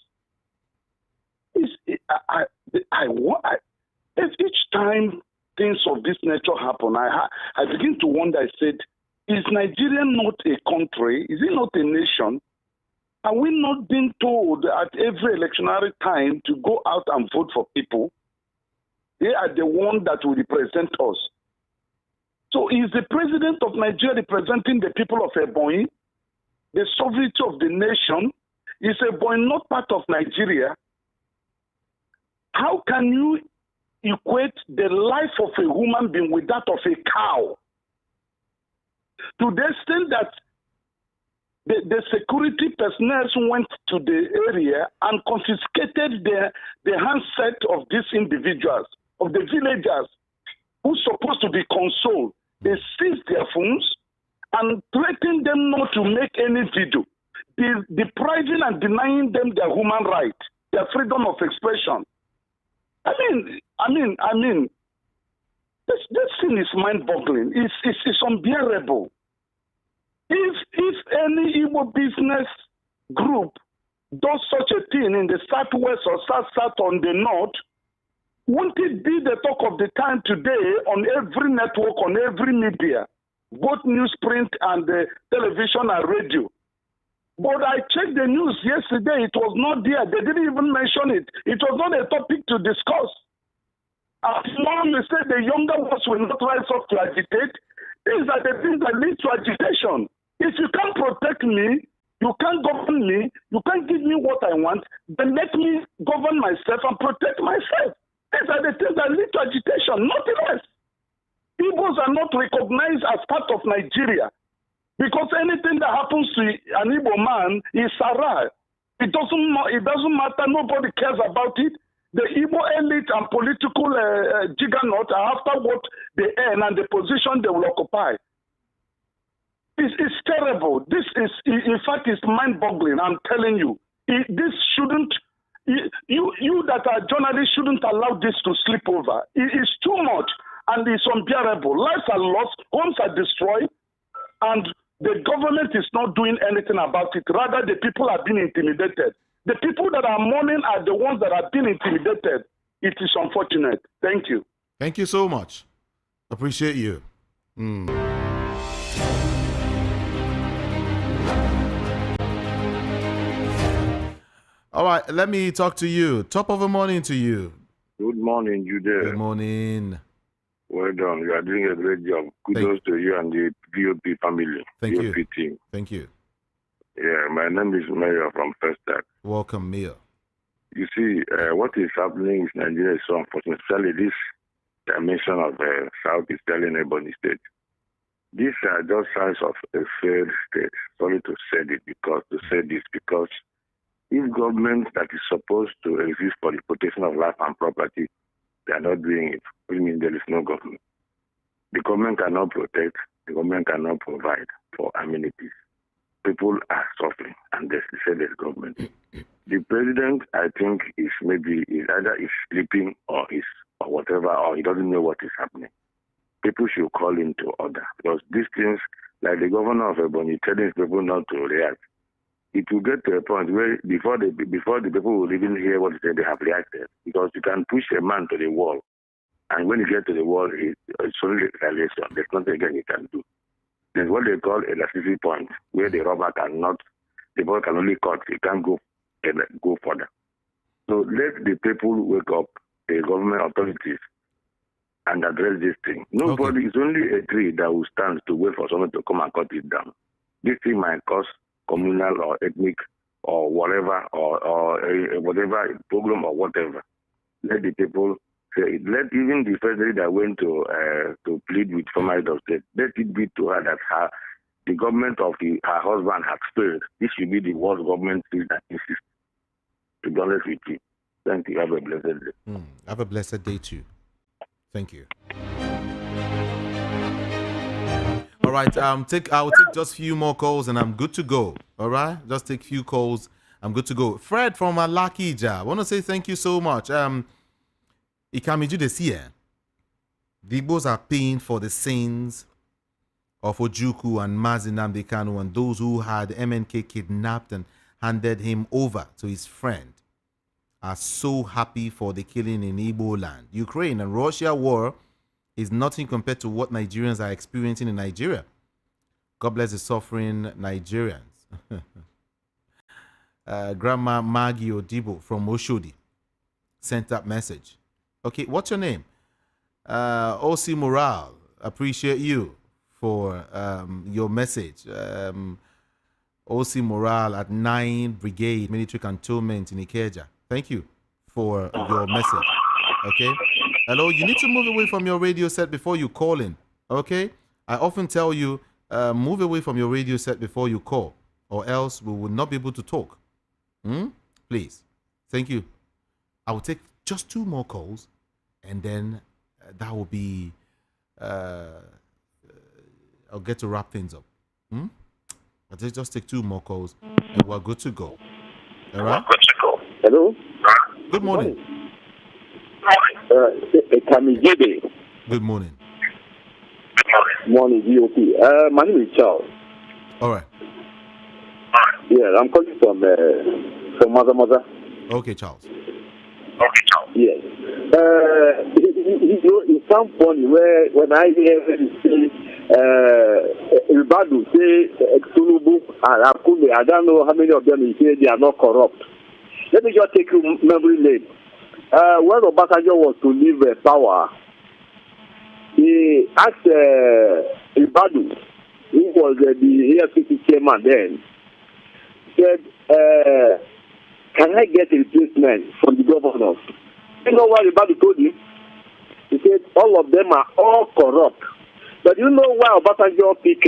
If each time things of this nature happen, I begin to wonder, I said, is Nigeria not a country? Is it not a nation? Are we not being told at every electionary time to go out and vote for people? They are the ones that will represent us. So is the president of Nigeria representing the people of Ebonyi, the sovereignty of the nation? Is Ebonyi not part of Nigeria? How can you equate the life of a human being with that of a cow? To the extent that the security personnel went to the area and confiscated the handset of these individuals, of the villagers who are supposed to be consoled. They seized their phones and threatened them not to make any video, depriving and denying them their human right. their freedom of expression. I mean, this thing is mind-boggling. It's unbearable. If any Igbo business group does such a thing in the southwest or south on the north, won't it be the talk of the time today on every network, on every media, both newsprint and television and radio? But I checked the news yesterday, it was not there. They didn't even mention it. It was not a topic to discuss. As long as say the younger ones will not rise up to agitate, these are the things that lead to agitation. If you can't protect me, you can't govern me, you can't give me what I want, then let me govern myself and protect myself. These are the things that lead to agitation, nothing else. Igbos are not recognized as part of Nigeria because anything that happens to an Igbo man is Sarah. It doesn't matter, nobody cares about it. The Igbo elite and political juggernauts are after what they earn and the position they will occupy. It's terrible. This is, in fact, it's mind-boggling. I'm telling you, this shouldn't. You that are journalists shouldn't allow this to slip over. It is too much and it's unbearable. Lives are lost, homes are destroyed, and the government is not doing anything about it. Rather, the people are being intimidated. The people that are mourning are the ones that are being intimidated. It is unfortunate. Thank you. Thank you so much. Appreciate you. All right, let me talk to you. Top of the morning to you. Good morning, Jude. Good morning. Well done. You are doing a great job. Kudos to you and the VOP family. Thank VOP you. team. Thank you. Yeah, my name is Mayor from First Tech. Welcome, Mayor. You see, what is happening in Nigeria is so unfortunate, especially this dimension of Southeast and Ebonyi State. These are just signs of a failed state. Sorry to say this because if government that is supposed to exist for the protection of life and property, they are not doing it, which means there is no government. The government cannot protect, the government cannot provide for amenities. People are suffering, and they say there's government. The president, I think, is either sleeping or whatever, or he doesn't know what is happening. People should call him to order because these things, like the governor of Ebonyi telling people not to react, it will get to a point where before the people will even hear what he said, they have reacted. Because you can push a man to the wall, and when you get to the wall, it's only retaliation. There's nothing again he can do. There's what they call a elasticity point, where the rubber the ball can only cut, it can't go further. So let the people wake up, the government authorities, and address this thing. Nobody, It's only a tree that will stand to wait for someone to come and cut it down. This thing might cause communal or ethnic or whatever, or whatever problem or whatever. Let the people say, let even the president that went to plead with former head of state, let it be to her that the government of her husband has failed. This should be the worst government that insists. To be honest with you. Thank you. Have a blessed day. Have a blessed day too. Thank you. All right, I'll take just a few more calls and I'm good to go. All right, just take a few calls. I'm good to go. Fred from Alakija, I want to say thank you so much. Ikamiju Desia, the Igbos are paying for the sins of Ojukwu and Mazi Nnamdi Kanu and those who had MNK kidnapped and handed him over to his friend are so happy for the killing in Igbo land. Ukraine and Russia war is nothing compared to what Nigerians are experiencing in Nigeria. God bless the suffering Nigerians. Grandma Maggie Odibo from Oshodi sent that message. Okay, what's your name? OC Morale, appreciate you for your message. OC Morale at 9 Brigade Military Cantonment in Ikeja. Thank you for your message. Okay? Hello, you need to move away from your radio set before you call in. Okay? I often tell you, move away from your radio set before you call, or else we will not be able to talk. Please. Thank you. I will take just 2 more calls, and then that will be, I'll get to wrap things up. I'll just take 2 more calls, and we're good to go. All right? Hello? Good morning. Good morning. Morning, GOP. My name is Charles. All right. Yeah, I'm calling from Mother. Okay, Charles. Yes. It sounds funny when I hear Ibadu say Tunubu and Akume, I don't know how many of them say they are not corrupt. Let me just take you memory lane. When Obasanjo was to leave power, he asked Ibadu, who was the EFCC chairman then, said, can I get a replacement from the governors? You know what Ibadu told him? He said, all of them are all corrupt. But you know why Obasanjo picked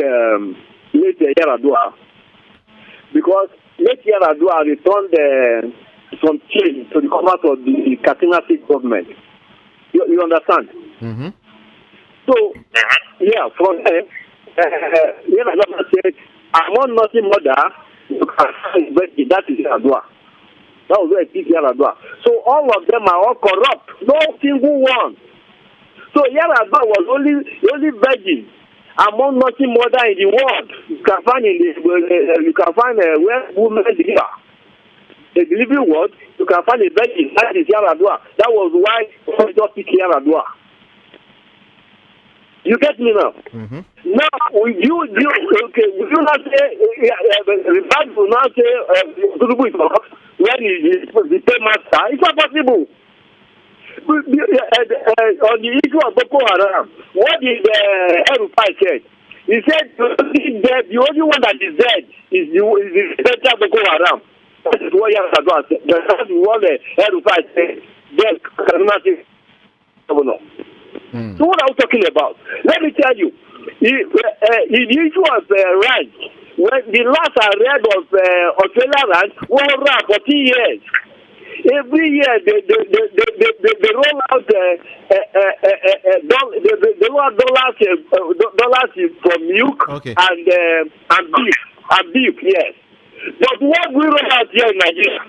late Yaradua? Because late Yaradua returned some change to the commerce of the Katsina State government. You understand? Mm-hmm. So, yeah, from there, Yaradua said, I want nothing more than you can find that is Yaradua. That was where I picked Yaradua. So all of them are all corrupt. No single one. So Yaradua was the only virgin among nothing more than in the world. You can find where women deliver. The delivery world, you can find a virgin. That is Yaradua. That was why we just pick Yaradua. You get me now? Mm-hmm. Now, would you not say, Rivard will not say, Tunubu is corrupt when he is the paymaster? It's not possible. On the issue of Boko Haram, what did El-Rufai said? He said the only one that is dead is the center Boko Haram. That is what Yaradua said. That is what El-Rufai said. Then, So what are we talking about? Let me tell you, in the issue of ranch, when the last I read of Australia ranch was around 40 years. Every year they roll out dollars for milk and beef, yes. But what we roll out here in Nigeria,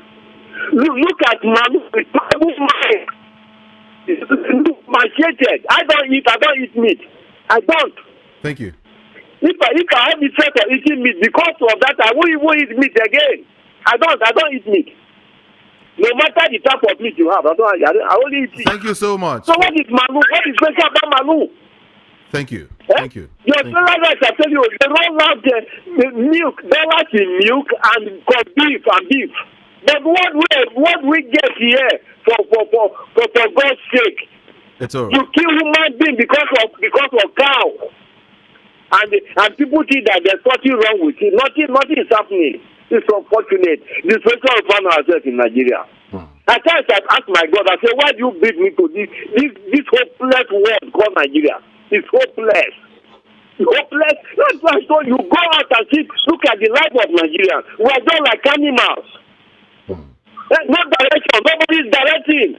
look at Manu with terrible mind. Macheted. I don't eat meat. I don't. Thank you. If I have the threat of eating meat, because of that, I won't even eat meat again. I don't eat meat. No matter the type of meat you have, I only eat meat. Thank you so much. So what is Manu? What is special about Manu? Thank you. Thank you. Your fellow guys, I tell you, they roll out the milk, dollars in milk and beef and beef. But what we get here for God's sake? It's all right. You kill human being because of cow, and people think that there's something wrong with it. Nothing is happening. It's unfortunate. The situation we find ourselves in Nigeria. At times I ask my God, I say, why do you beat me to this hopeless world called Nigeria? It's hopeless. Hopeless. That's why I told you, go out and look at the life of Nigerians. We are just like animals. No direction. Nobody's directing.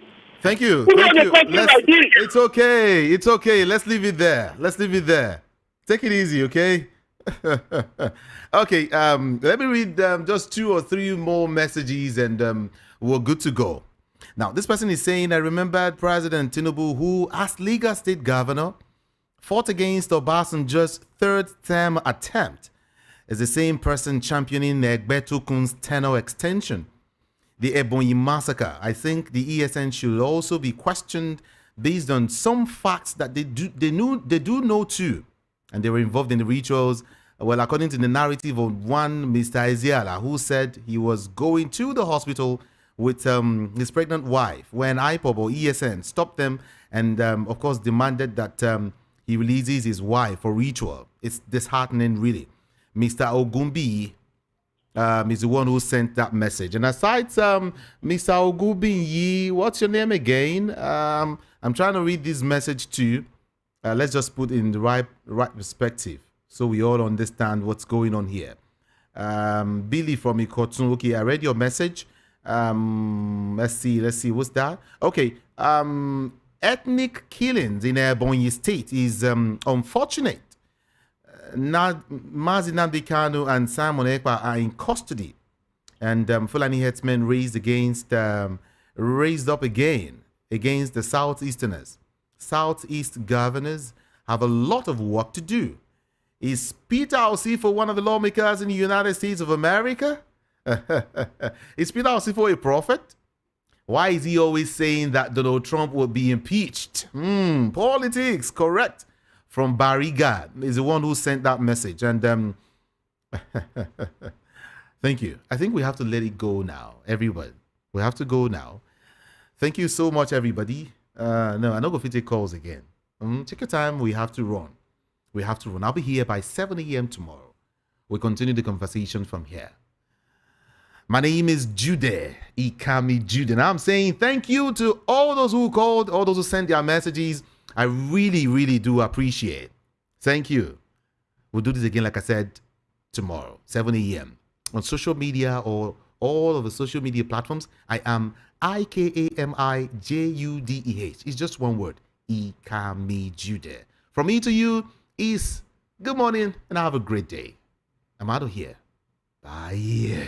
Thank you. It's okay. It's okay. Let's leave it there. Take it easy, okay? Okay. Let me read just 2 or 3 more messages, and we're good to go. Now, this person is saying, I remembered President Tinubu, who, as Legal State Governor, fought against Obasanjo's 3rd term attempt, is the same person championing Egbetukun's tenure extension. The Ebonyi massacre. I think the ESN should also be questioned based on some facts that they do know too, and they were involved in the rituals. Well, according to the narrative of one Mr. Ezeala, who said he was going to the hospital with his pregnant wife when IPOB or ESN stopped them and, of course, demanded that he releases his wife for ritual. It's disheartening, really. Mr. Ogumbi is the one who sent that message. And aside Mr. Ogumbi, what's your name again? I'm trying to read this message too. Let's just put it in the right perspective so we all understand what's going on here. Billy from Ikotun. Okay, I read your message. Let's see. What's that? Okay. Ethnic killings in Ebonyi State is unfortunate. Mazi Nnamdi Kanu and Simon Ekpa are in custody, and Fulani Herdsmen raised against raised up again against the Southeasterners. Southeast governors have a lot of work to do. Is Peter Osifo one of the lawmakers in the United States of America? Is Peter Osifo a prophet? Why is he always saying that Donald Trump will be impeached? Politics, correct. From Barry Gard is the one who sent that message. And thank you. I think we have to let it go now, everyone. We have to go now. Thank you so much, everybody. No, I'm not going to take calls again. Take your time. We have to run. We have to run. I'll be here by 7 a.m. tomorrow. We'll continue the conversation from here. My name is Jude, Ikami Jude. And I'm saying thank you to all those who called, all those who sent their messages. I really, really do appreciate. Thank you. We'll do this again, like I said, tomorrow, 7 a.m. on social media or all of the social media platforms. I am IKAMIJUDEH. It's just one word, Ikami Jude. From me to you is good morning and have a great day. I'm out of here. Bye.